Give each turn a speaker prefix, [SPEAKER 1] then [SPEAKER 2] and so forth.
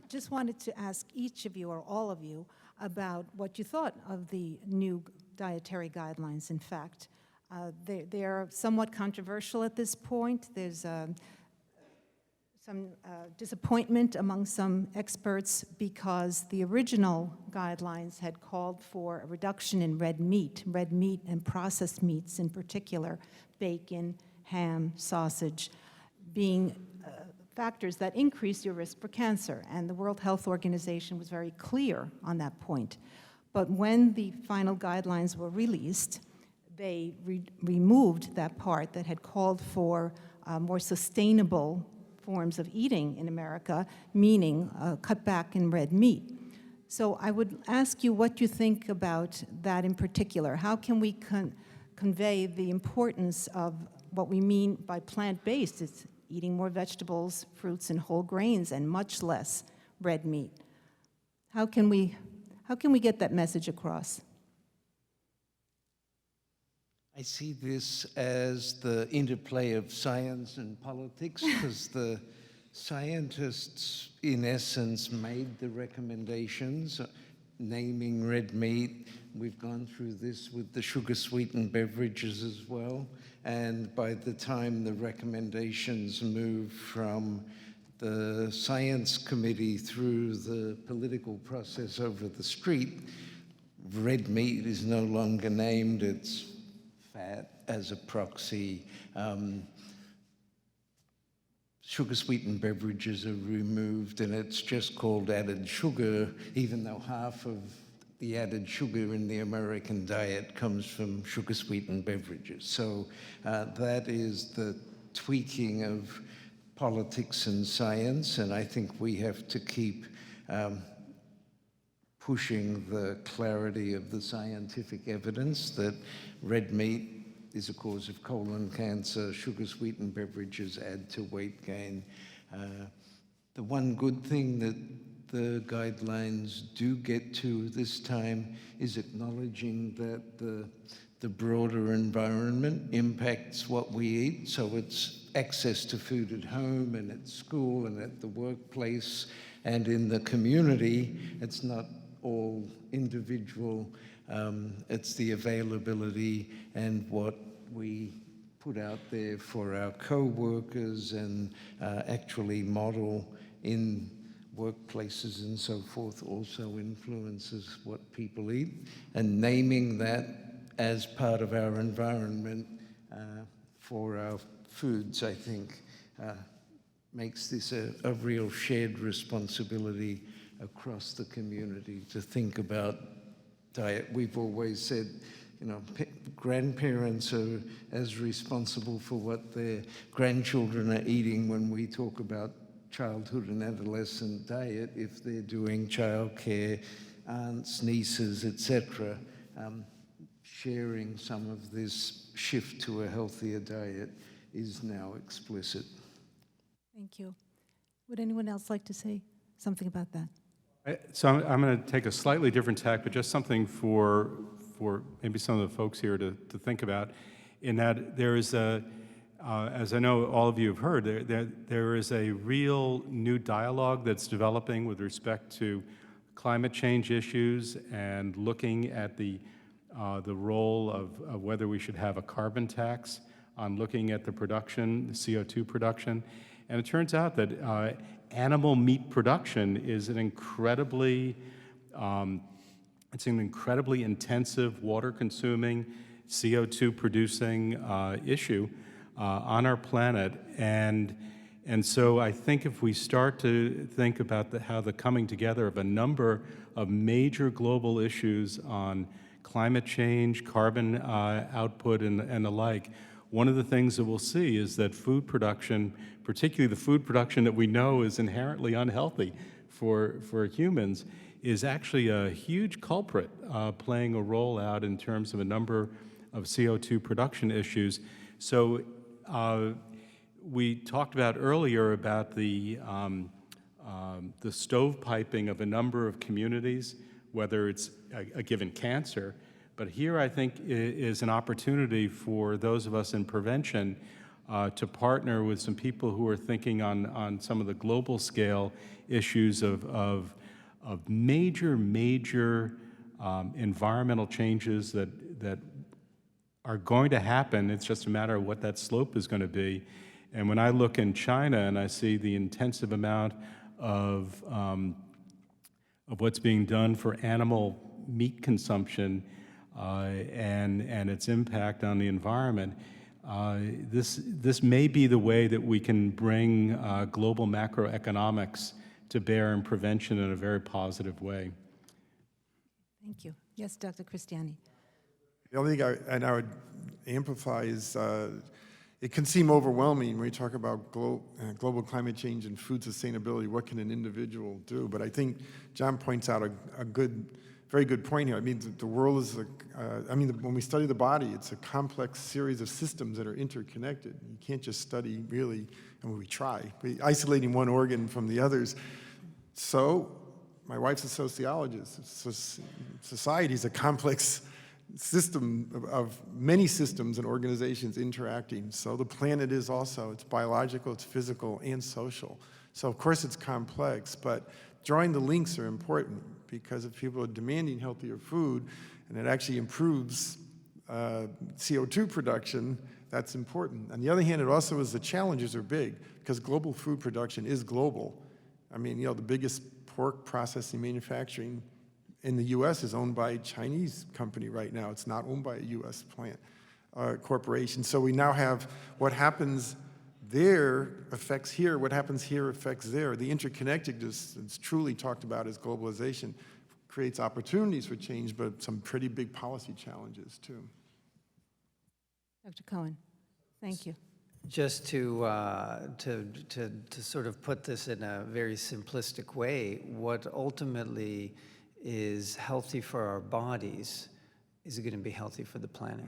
[SPEAKER 1] Just wanted to ask each of you, or all of you, about what you thought of the new dietary guidelines. In fact, they're somewhat controversial at this point. There's some disappointment among some experts because the original guidelines had called for a reduction in red meat and processed meats in particular, bacon, ham, sausage, being factors that increase your risk for cancer. And the World Health Organization was very clear on that point. But when the final guidelines were released, they removed that part that had called for more sustainable forms of eating in America, meaning cut back in red meat. So I would ask you what you think about that in particular. How can we convey the importance of what we mean by plant-based? It's eating more vegetables, fruits, and whole grains, and much less red meat. How can we get that message across?
[SPEAKER 2] I see this as the interplay of science and politics, because the scientists, in essence, made the recommendations, naming red meat. We've gone through this with the sugar-sweetened beverages as well. And by the time the recommendations move from the science committee through the political process over the street, red meat is no longer named, it's fat as a proxy. Sugar-sweetened beverages are removed, and it's just called added sugar, even though half of the added sugar in the American diet comes from sugar-sweetened beverages. So that is the tweaking of politics and science, and I think we have to keep pushing the clarity of the scientific evidence that red meat is a cause of colon cancer, sugar-sweetened beverages add to weight gain. The one good thing that the guidelines do get to this time is acknowledging that the broader environment impacts what we eat. So it's access to food at home and at school and at the workplace and in the community. It's not all individual. It's the availability and what we put out there for our co-workers and actually model in workplaces and so forth also influences what people eat. And naming that as part of our environment for our foods, I think, makes this a real shared responsibility across the community to think about diet. We've always said, you know, grandparents are as responsible for what their grandchildren are eating when we talk about childhood and adolescent diet if they're doing childcare, aunts, nieces, etc. Sharing some of this shift to a healthier diet is now explicit.
[SPEAKER 1] Thank you. Would anyone else like to say something about that?
[SPEAKER 3] So I'm going to take a slightly different tack, but just something for maybe some of the folks here to think about, in that there is a, as I know all of you have heard, there is a real new dialogue that's developing with respect to climate change issues and looking at the role of whether we should have a carbon tax on looking at the production, the CO2 production. And it turns out that animal meat production is an incredibly intensive, water-consuming, CO2-producing issue on our planet. And so I think if we start to think about how the coming together of a number of major global issues on climate change, carbon output, and the like, one of the things that we'll see is that food production, particularly the food production that we know is inherently unhealthy for humans, is actually a huge culprit playing a role out in terms of a number of CO2 production issues. So we talked about earlier about the stovepiping of a number of communities, whether it's a given cancer. But here I think is an opportunity for those of us in prevention to partner with some people who are thinking on some of the global scale issues of major environmental changes that are going to happen. It's just a matter of what that slope is going to be. And when I look in China and I see the intensive amount of what's being done for animal meat consumption and its impact on the environment, this may be the way that we can bring global macroeconomics to bear in prevention in a very positive way.
[SPEAKER 1] Thank you. Yes, Dr. Christiani.
[SPEAKER 4] The only thing I would amplify is it can seem overwhelming when we talk about global climate change and food sustainability. What can an individual do? But I think John points out a very good point here. I mean, the world is when we study the body, it's a complex series of systems that are interconnected. You can't just study really, and we try, isolating one organ from the others. So my wife's a sociologist. Society is a complex system of many systems and organizations interacting. So the planet is also, it's biological, it's physical, and social. So of course it's complex, but drawing the links are important, because if people are demanding healthier food and it actually improves CO2 production, that's important. On the other hand, it also is the challenges are big, because global food production is global. I mean, the biggest pork processing manufacturing in the U.S. is owned by a Chinese company right now. It's not owned by a U.S. plant corporation. So we now have what happens there affects here, what happens here affects there. The interconnectedness that's truly talked about as globalization creates opportunities for change, but some pretty big policy challenges too.
[SPEAKER 1] Dr. Cohen, thank you.
[SPEAKER 5] Just to sort of put this in a very simplistic way, what ultimately is healthy for our bodies is going to be healthy for the planet.